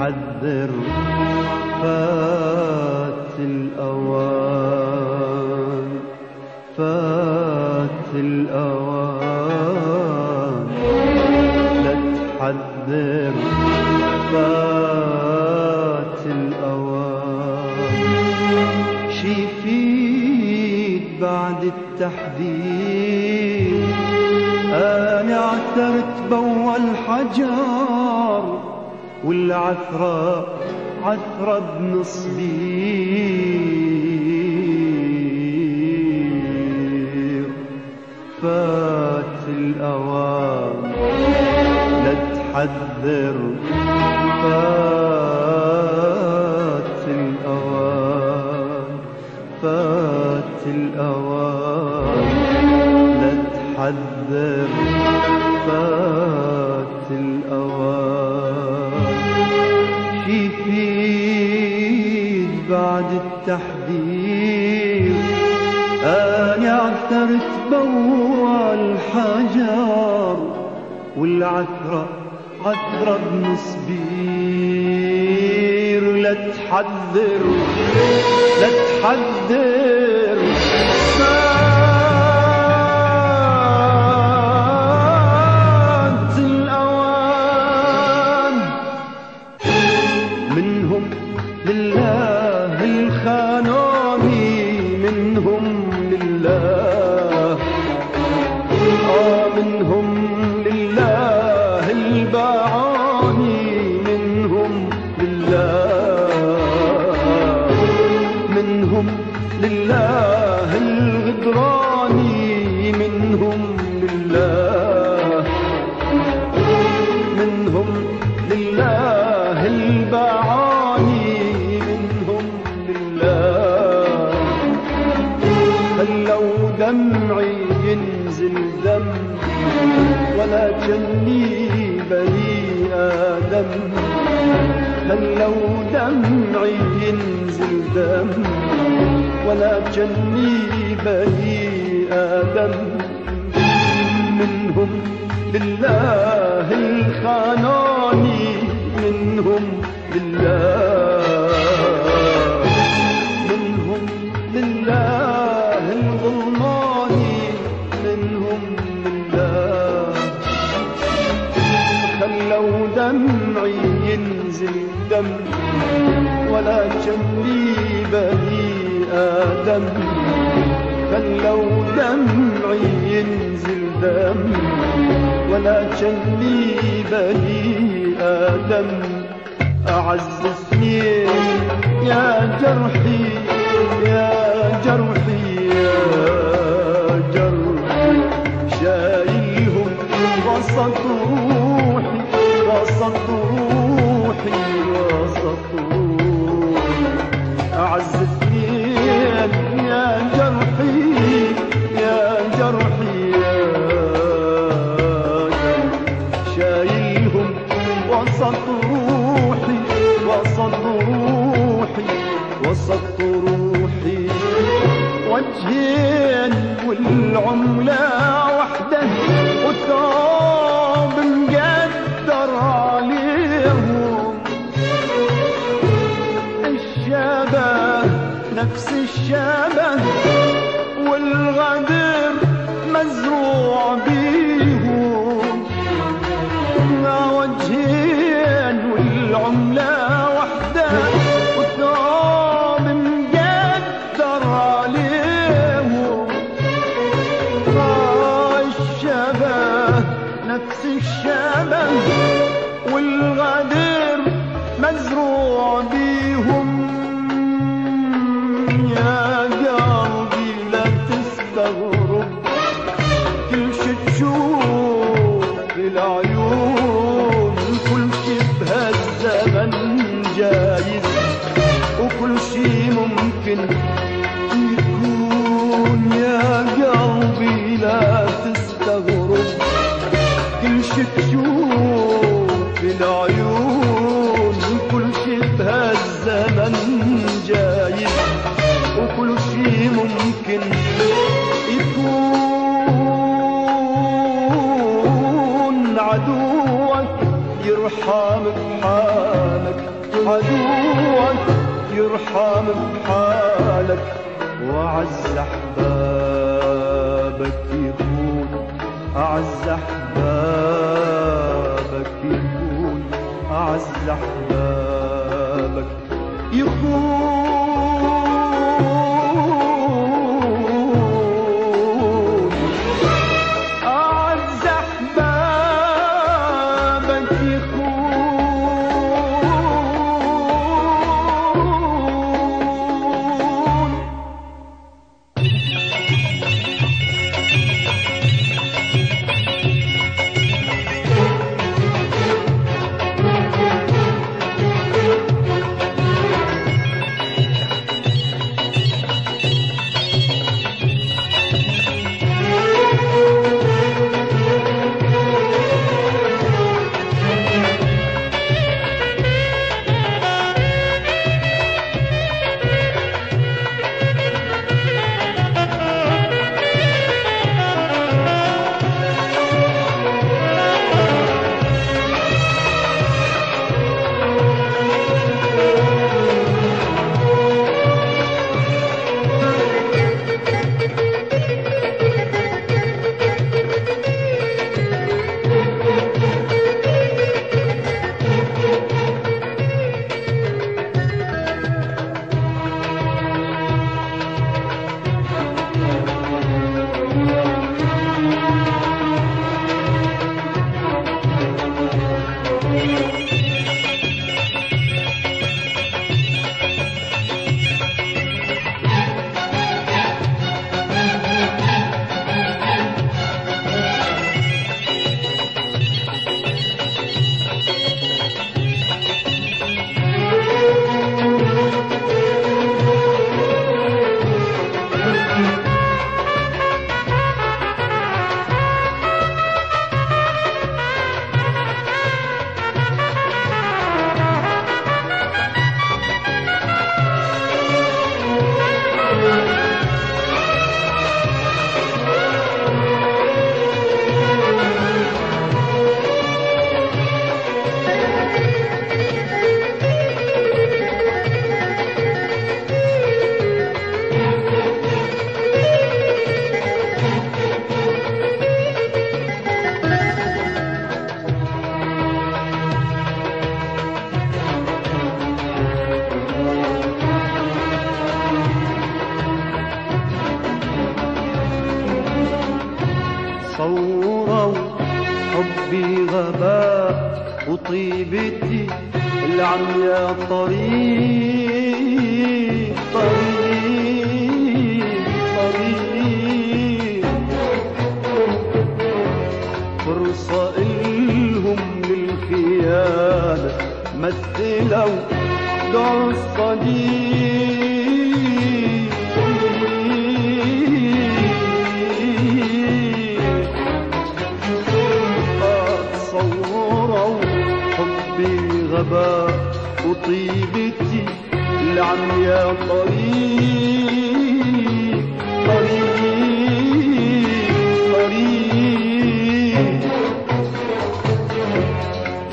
تحذر فات الأوان، فات الأوان. لا تحذر فات الأوان. شي يفيد بعد التحذير؟ أنا عثرت بأول حجر والعثرة عثرة بنصبير. فات الأوان لا تحذر فات الأوان، فات الأوان. لا تحذر فات الأوان. شي يفيد بعد التحذير؟ أنا عثرت بأول حجر والعثرة عثرة بنصبير. لا تحذر لا تحذر فات الأوان. منهم لله الخانوني، منهم لله منهم لله الباعوني، منهم لله، منهم لله الغدراني، منهم لله، منهم لله الباعوني، منهم لله. خلوا دمعي ينزل دم ولا جني بني آدم. خلوا دمعي ينزل دم ولا جني بني آدم. منهم لله الخانوني، منهم لله، منهم لله الظلماني، منهم لله. خلوا دمعي ينزل دم ولا جني بني آدم. خلوا دمعي ينزل دم ولا جني بني آدم. أعز سنين يا جرحي يا جرحي يا جرحي، شايلهم وسط روحي وسط روحي وسط روحي. أعز سنين يا جرحي يا جرحي يا جرحي، شايلهم وسط روحي وسط روحي وسط روحي. وجهين والعملة وحدة وثوب مقدر عليهم. الشبه نفس الشبه والغدر مزروع بيهم. وجهين والعملة وحدة وثوب مقدر عليهم. الشبه نفس الشبه والغدر مزروع بيهم. يا قلبي لا تستغرب كل شي تشوف بالعيون، كل شي بهالزمن جايز وكل شي ممكن يكون. يا قلبي لا تستغرب كل شي تشوف بالعيون، كل شي بهالزمن جايز وكل شي ممكن يكون. عدوك يرحم بحالك عدوك يرحم بحالك، وأعز أحبابك يكون، أعز أحبابك يكون، أعز أحبابك يكون. صوروا حبي غباء وطيبتي العمياء، طريق طريق طريق، فرصة إلهم للخيانة، مثلوا دور الصديق. صوروا حبي غباء وطيبتي العمياء، طريق طريق طريق،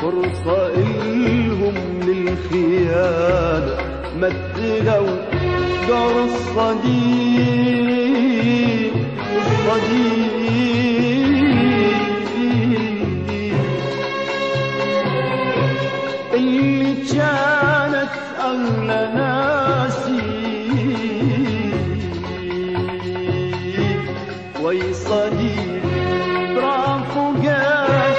فرصة إلهم للخيانة، مثلوا دور الصديق. اللي كانت أغلى ناسي وي صديقي رافقك،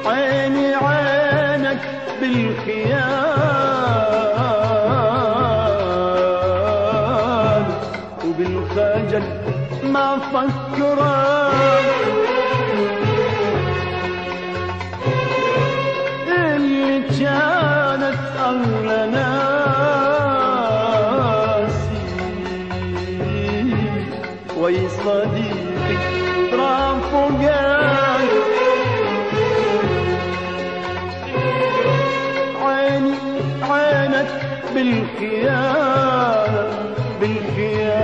عيني عينك بالخيال وبالخجل ما فكرك، كانت أغلى ناسي وي صديقي رافقك، عيني عينك بالخيانة بالخيانة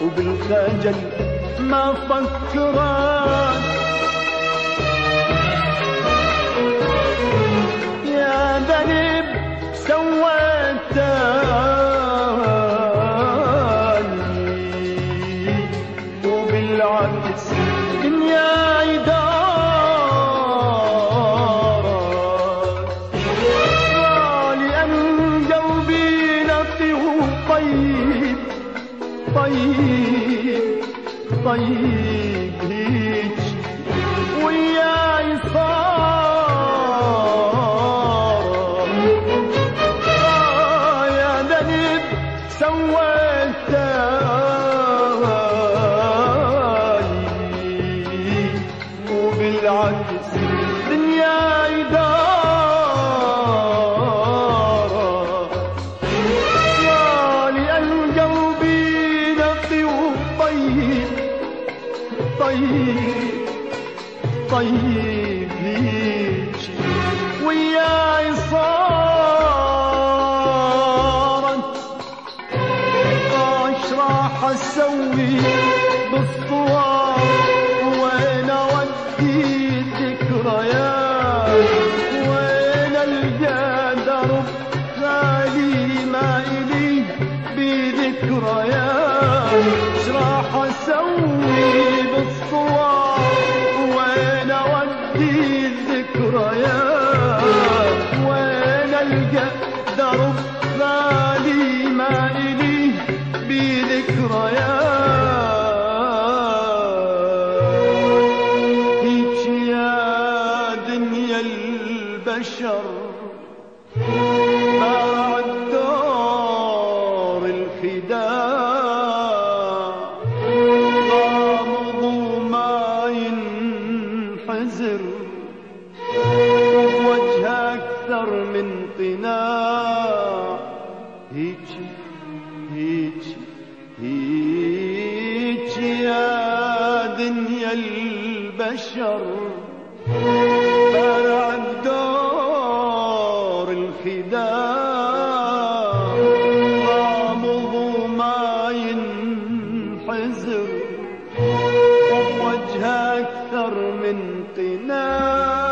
وبالخجل ما فكرك، وبالعكس دنيا يدارك، لأن قلبي نقي وطيب طيب طيب هيج وياي صار. يا ذنب سويتني وبالعكس دنيا يدارك، لأن قلبي نقي وطيب طيب طيب هيج وياي صارت. ايش راح اسوي بالصور وين اودي الذكريات، وين القى درب خالي ما الي بذكريات. ايش راح اسوي بالصور وين اودي الذكريات، وين القى درب خالي ما الي بذكريات. هيك يا دنيا البشر بعد دور الخداع، غامض وما ينحزر وجه أكثر من قناع. هيك هيك هيك يا دنيا البشر بعد دور الخداع، غامض وما ينحزر وبوجه أكثر من قناع.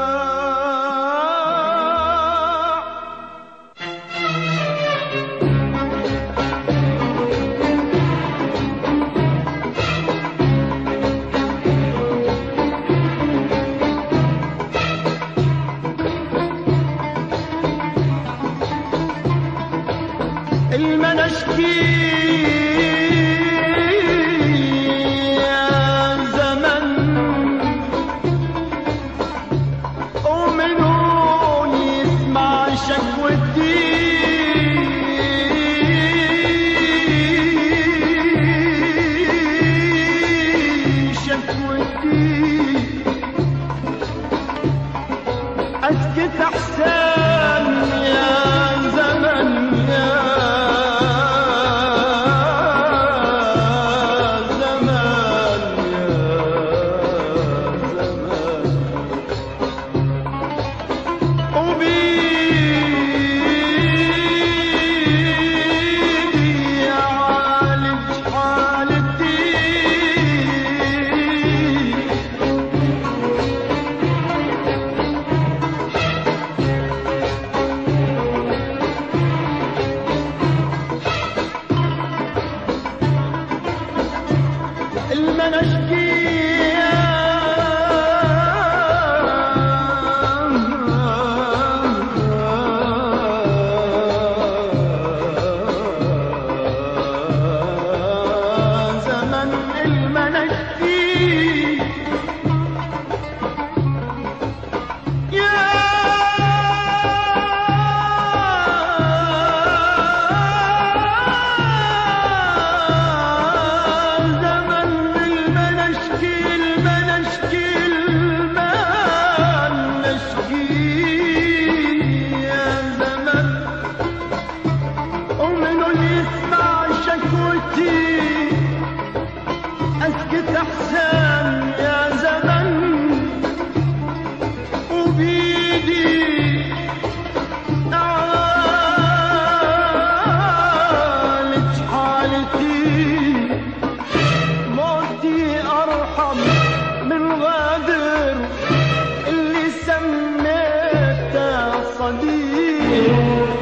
المنشكي يا زمن ومنو يسمع شكوتي، شكوتي اسكت احسن يا زمن يا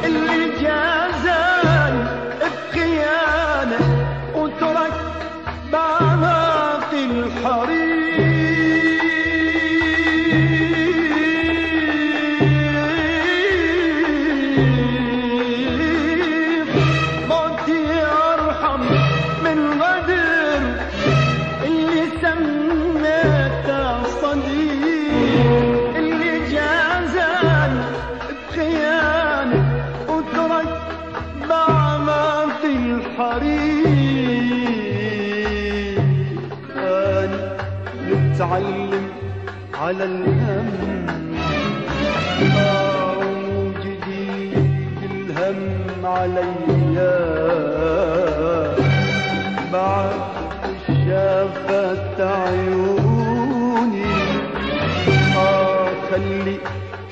اللي جازان بخيانة وترى الحريق موتي أرحم من غدر اللي سميته صديق اللي جازان بخيانة وترك بعمى في الحريق. أنا متعلم على الهم وجديد الهم عليا بعد شافت عيوني. خلي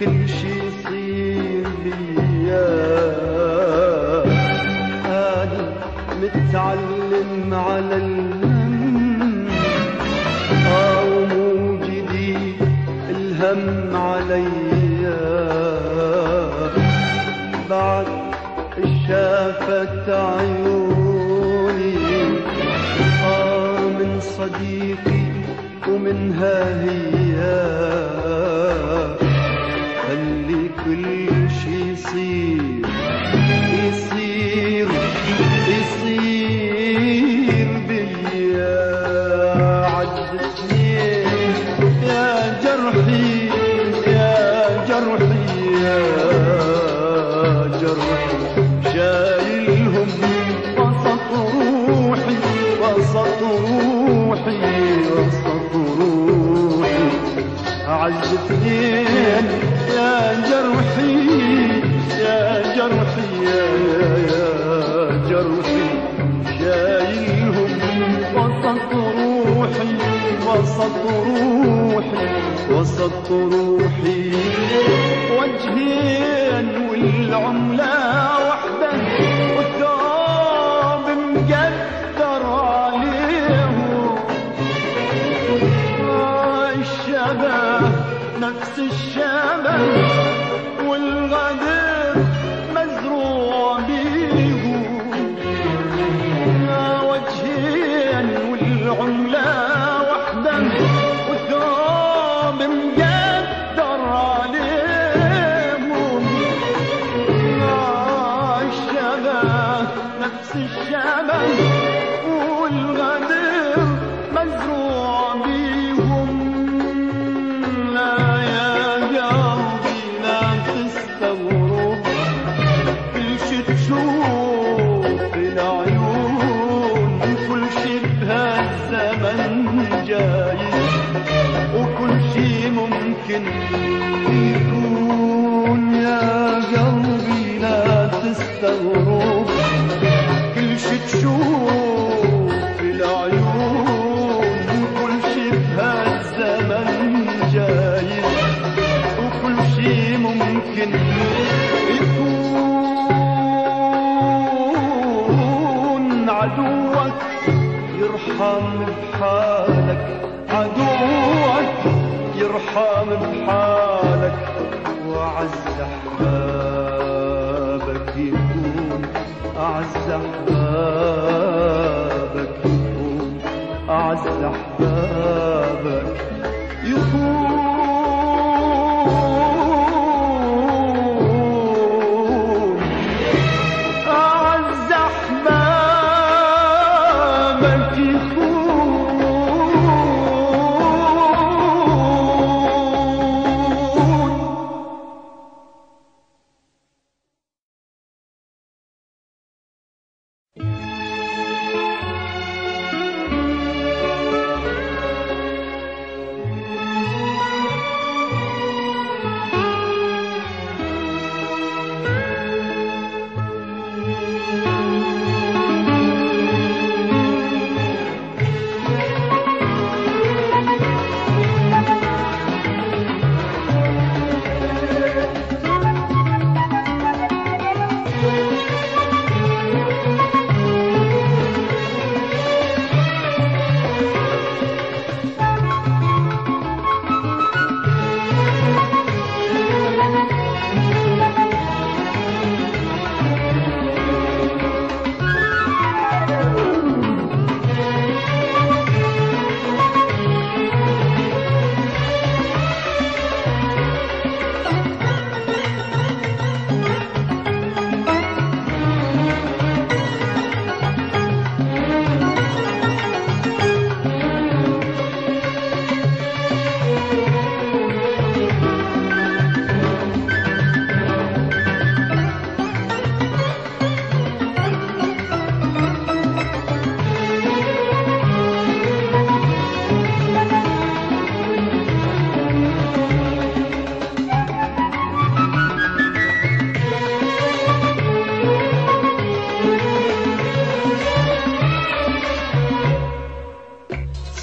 كل شي يصير بيا. أنا متعلم على الهم وموجدي الهم عليا بعد شافت عيوني. من صديقي ومنها هي خلي كل شي يصير يصير يصير بيا. عجزتني يا جرحي يا جرحي يا جرحي شايلهم وسط روحي وسط روحي وسط روحي. عجزتني يا جرحي يا جرحي يا جرحي شايلهم وسط روحي وسط روحي وسط روحي. وجهين والعملة وحدة والثوب مقدر عليهم. الشبه نفس الشبه والغدر مزروع بيهم. وجهين والعملة وحدة والثوب مقدر عليهم. الشبه نفس الشبه والغدر مزروع بيهم. لا يا قلبي لا تستغرب كل شي تشوف العيون كل شي بهالزمن جايز وكل شي ممكن يكون. يا قلبي لا تستغرب كل شي تشوف العيون كل شي بهالزمن جايز وكل شي ممكن يكون. عدوك يرحم بحالك عدوك يرحم بحالك وأعز أحبابك يكون أعز أحبابك يكون أعز أحبابك يكون. أعز أحبابك يكون.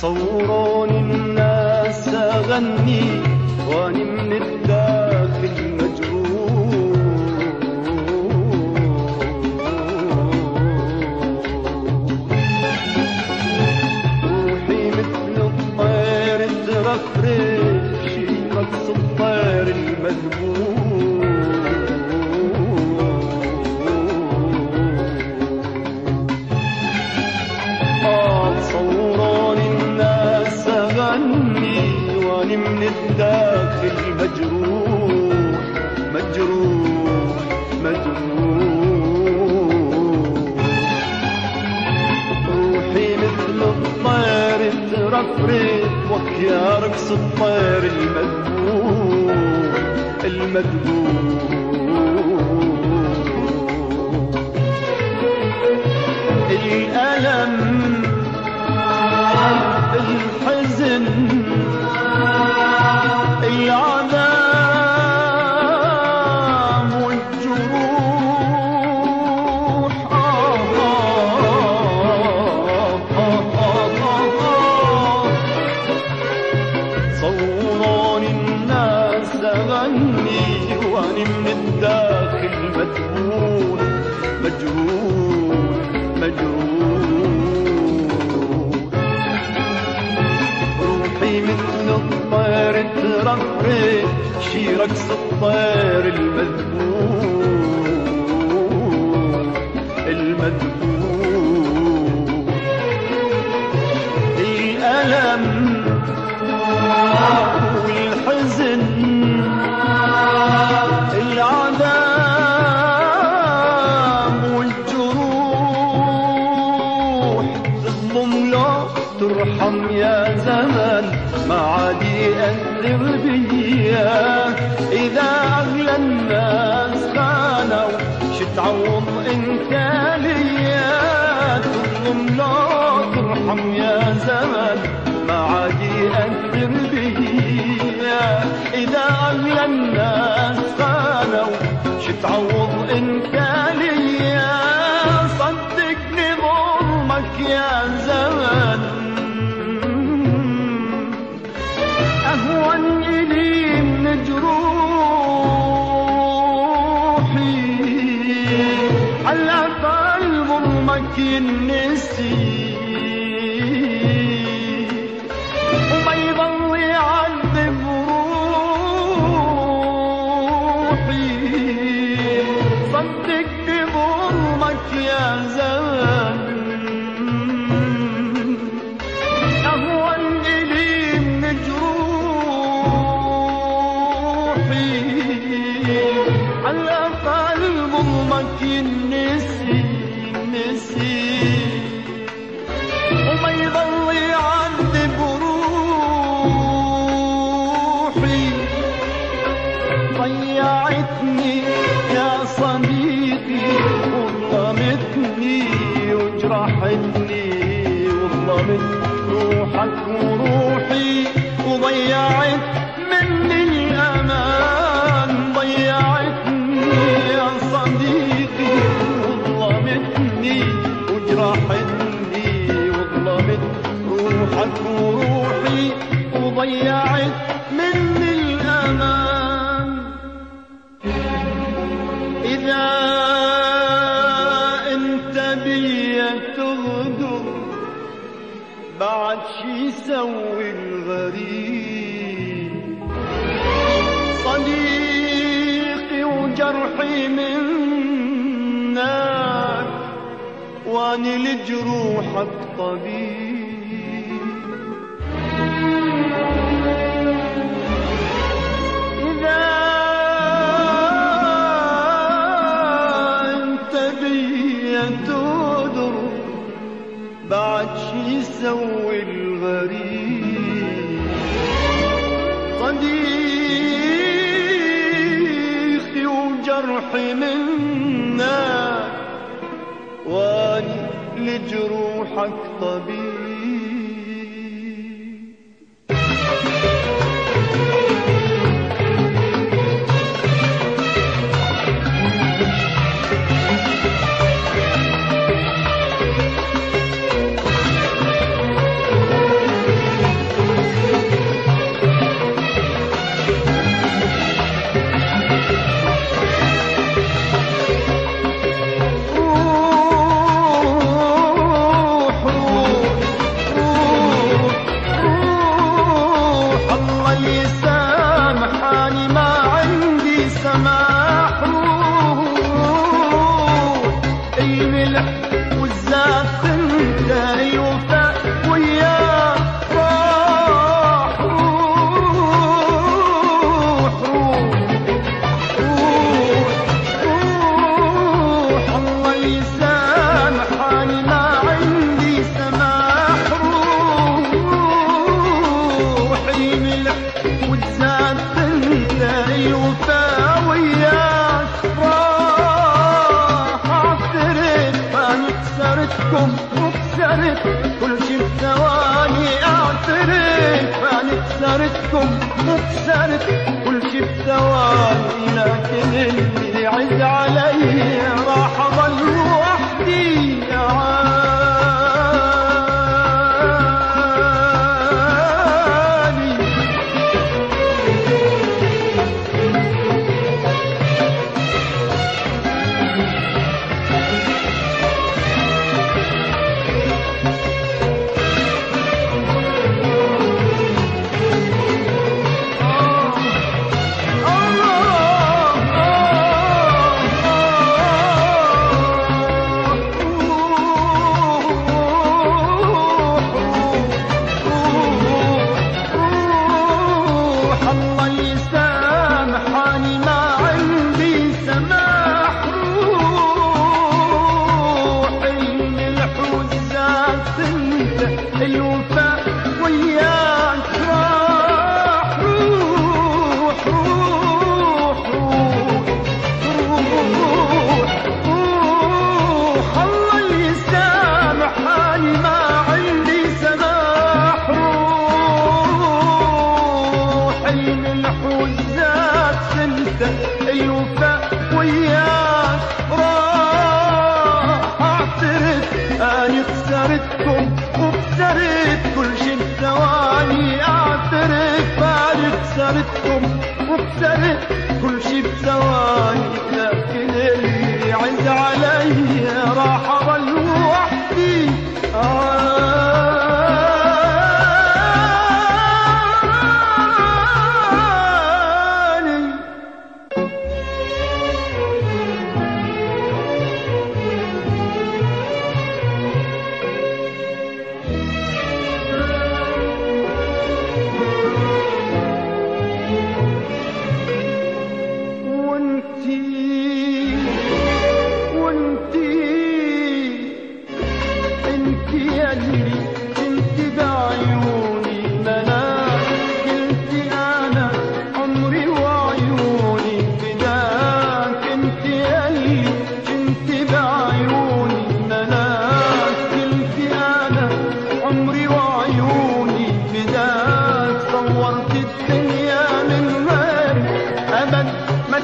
صوروني الناس أغني وأني من الداخل مجروح. روحي مثل الطير ترفرف شي رقص الطير المذبوح. من الداخل مجروح مجروح مجروح. روحي مثل الطير ترفرف وكيا رقص الطير المذبوح المذبوح. الألم الحزن العذاب والجروح صوروني الناس أغني وأني من الداخل مدفون مجروح مجروح. روحي مثل الطير ترفرف شي رقص الطير المذبوح المذبوح. الألم والحزن العذاب والجروح. تظلم لو ترحم يا زمن ما عاد يأثر بيا. إذا أغلى الناس خانوا شتعوض انت ليا. تظلم لو ترحم يا زمن ما عاد يأثر بيا. إذا أغلى الناس خانوا شتعوض انت ليا. صدقني ظلمك يا زمن أهون إلي من جروحي. على قلب ظلمك ينسي وما يضل يعذب روحي. صدقني ظلمك يا زمن أهون إلي من جروحي. على قلب ظلمك ينسي وما يضل يعذب روحي. ضيعتني يا صديقي وظلمتني وجرحتني وظلمت روحك وروحي. وضيعت مني الأمان ضيعتني يا صديقي وظلمتني وجرحتني وظلمت روحك وروحي. وضيعت مني الأمان. إذا انت بيا تغدر بعد شي يسوي الغريب. صديقي وجرحي منك واني لجروحك طبيب. إذا انت بيا تغدر بعد شي يسوي الغريب. صديقي وجرحي منك واني لجروحك طبيب. عثرتكم وكسرت كل شي بثواني، لكن اللي يعز علي راح اضل وحدي الوفاء وياك راح. روح روح روح روح الله يسامح حالي ما عندي سماح. روح الملح والزاد انت الوفاء وياك راح. اعترف اني خسرتكم وكسرت كل شي بثواني، اعترف اني خسرتكم وكسرت كل شي بثواني، لكن اللي يعز علي راح اضل وحدي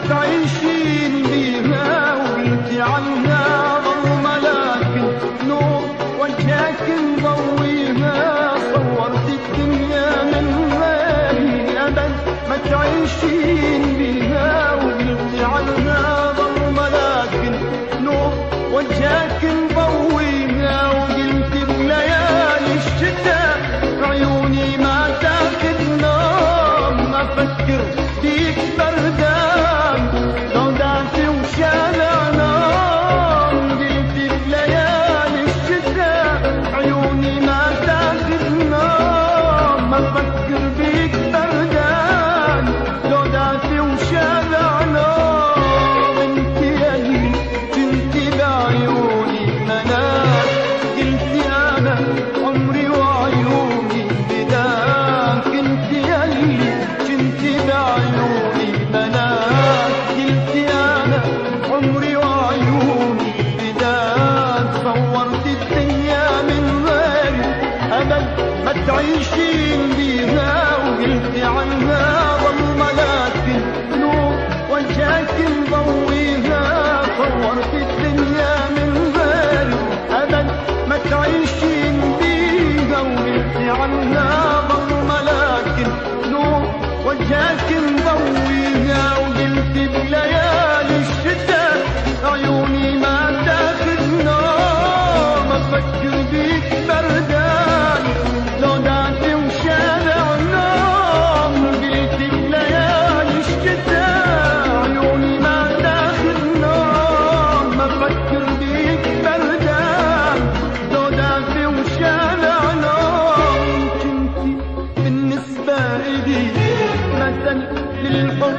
تعيشين بيها وانتي عنها ظلمة، لكن نور وجهك مضويها. صورت الدنيا من غيري أبد ما تعيشين بيها وانتي عنها ظلمة، لكن نور وجهك مضويها. وقلت بليالي الشتاء عيوني ما تاخد نوم، ما افكر فيك بردان لو دعتي وشالع نار. قلت بليالي الشتاء عيوني ما تاخد نار، ما افكر فيك بردان لو دعتي وشالع نار. انت يلي كنتي بعيوني مناك، قلتي انا عمري وعيوني فداك. انت يلي كنتي بعيوني مناك، قلتي انا عمري وعيوني فداك. صورت الدنيا من غيري ابد ما تعيشين بيها، وقلتي عنها ظلمة، لكن نور وجهك مضويها. صورت الدنيا من غيري ابد ما تعيشين بيها، وقلتي عنها ظلمة، لكن نور وجهك مضويها. وقلت بليالي الشتاء عيوني ما تاخد نوم، افكر بيك بردان لو دعتي وشالع نوم. قلت بليالي الشتاء عيوني ما تاخد نوم، افكر بيك بردان لو دعتي وشالع نوم. كنتي بالنسبة إلي مثل للحب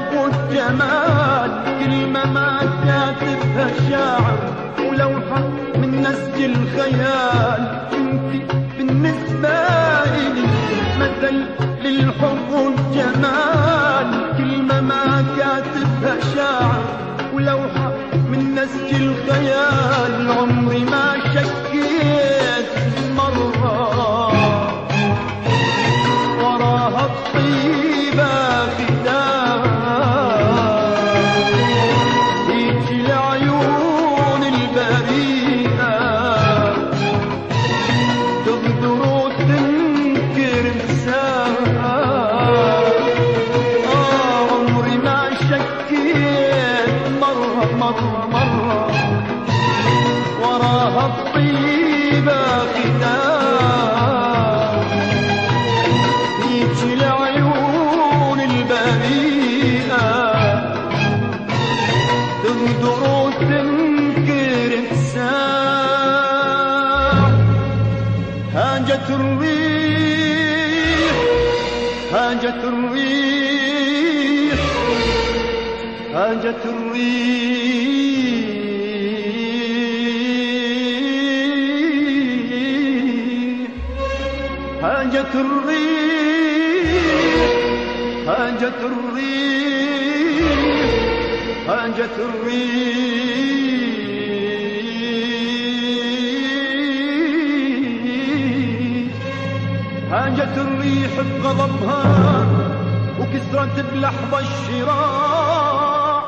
هاجت الريح هاجت الريح هاجت الريح هاجت الريح هاجت الريح هاجت الريح هاجت الريح بغضبها وكسرت بلحظة الشراع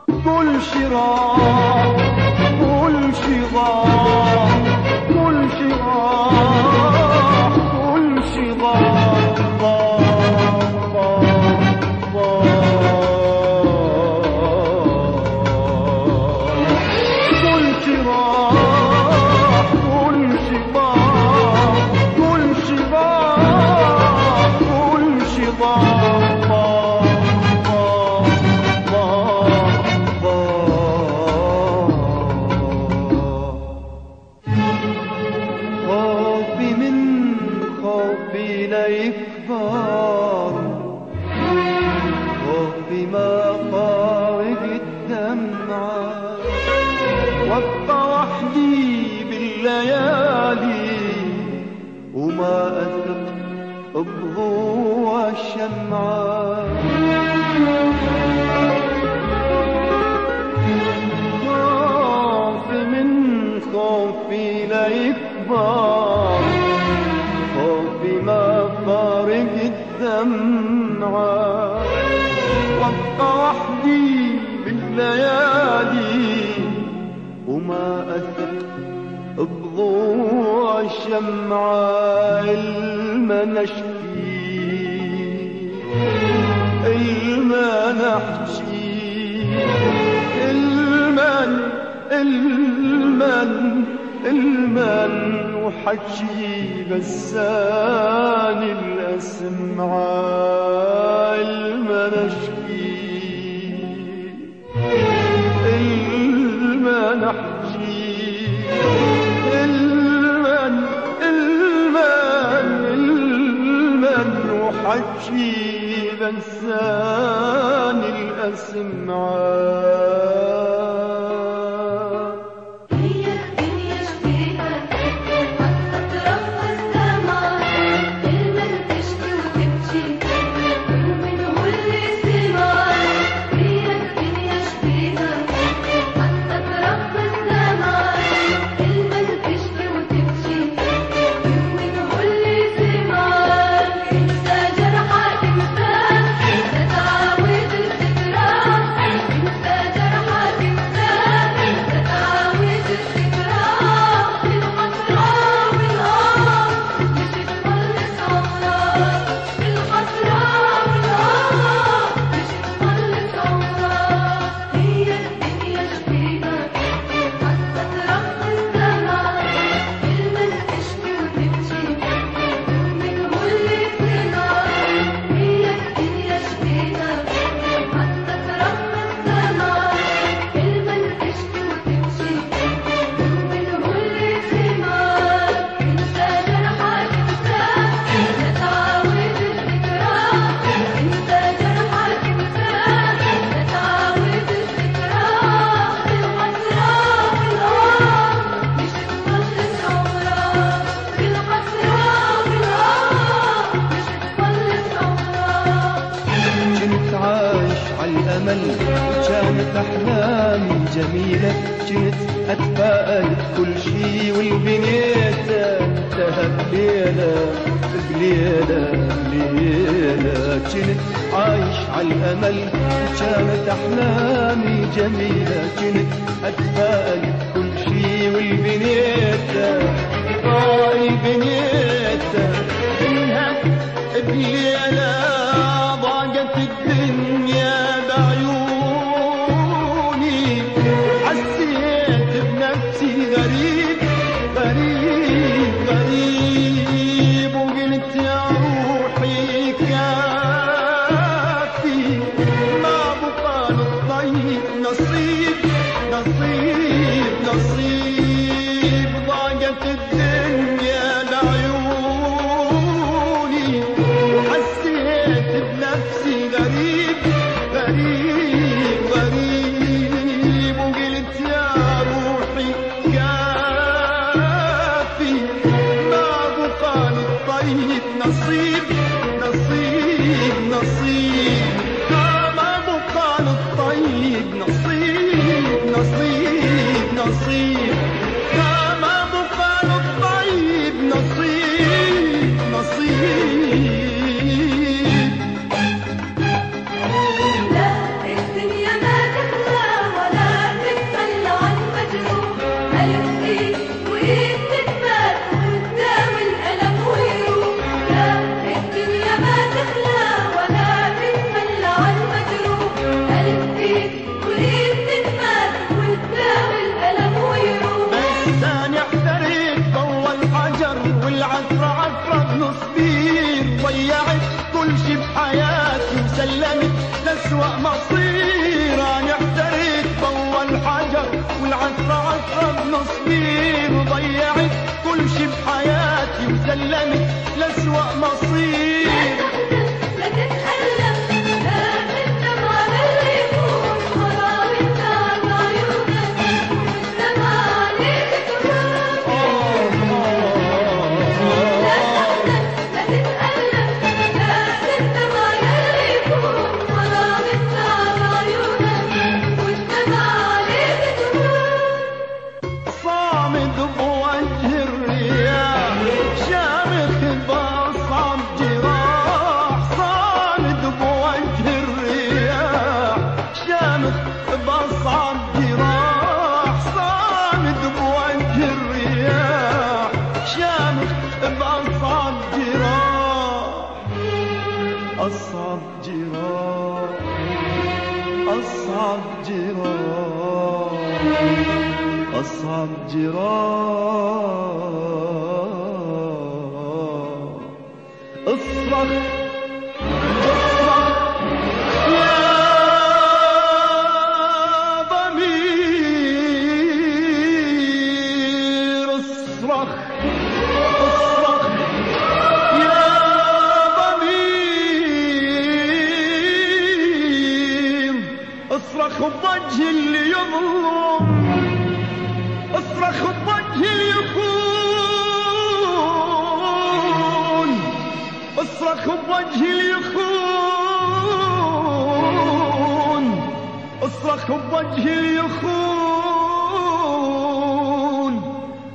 كل شراع كل شراع كل شراع كل شراع بضوء الشمعة خاف من خوفي ليكبر خوفي ما فارق الدمعة وابقى وحدي بالليالي وما أثق بضوء الشمعة ما نشكي ما نحكي المن وحكي غسان الأسمعة ما نشكي ما نحكي وحكي بنسان الأسمعة كانت أحلامي جميلة كنت أتفائل كل شي والبنيته انتهى بليلة بليلة بليلة كنت عايش عالأمل كانت أحلامي جميلة كنت أتفائل كل شي والبنيته البنيته انهت بليلة ضاقت الدنيا بعيوني حسيت بنفسي غريب غريب غريب وقلت يا روحي كافي ما بقى للطيب نصيب نصيب نصيب ضاقت الدنيا بعيوني الطيب نصيب نصيب نصيب كما بقى للطيب نصيب نصيب نصيب كما بقى للطيب نصيب نصيب ضيعت كل شي بحياتي وسلمت لأسوأ مصير. أنا احتريت ضوى الحجر والعثرة عثرة بنصبير ضيعت كل شي بحياتي وسلمت لأسوأ مصير. لا تتألم لا تندم على اللي يكون حرام انت على عيونك والدمع عليك تراب. لا تحزن لا تتألم لا تندم على اللي يكون حرام انت على عيونك والدمع عليك تراب. صامد بوجه الرياح شامخ بأصعب جراح. صامد بوجه الرياح شامخ بأصعب جراح. صامد بوجه الرياح شامخ بأصعب جراح. أصعب جراح أصعب جراح أصعب جراح. اصرخ اصرخ يا ضمير. اصرخ اصرخ يا ضمير. اصرخ بوجه اللي يظلم. اصرخ بوجه اللي يخون. اصرخ بوجه اللي يخون. اصرخ بوجه اللي يخون.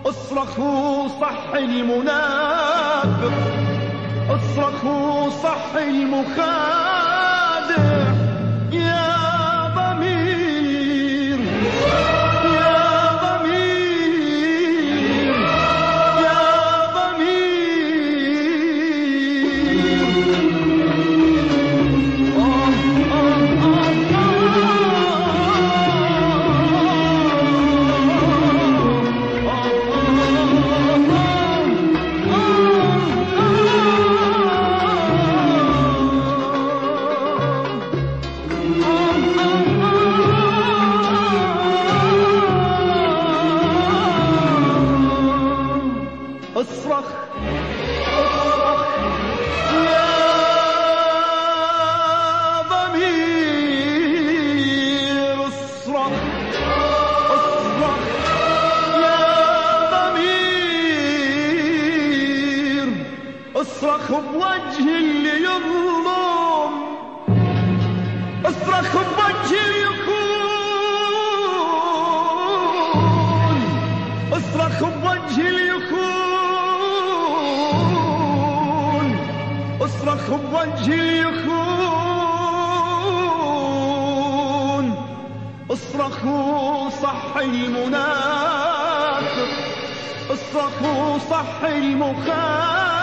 اصرخ صح المنافق. اصرخ صح المخادع يا ضمير يا ضمير يا اصرخ اصرخ يا ضمير. اصرخ اصرخ يا ضمير. اصرخ بوجه اللي يظلم. اصرخ بوجه اللي يخون. اصرخ بوجه اللي يخون. اصرخ بوجه اللي يخون. اصرخ صح المنافق. اصرخ صح المخالف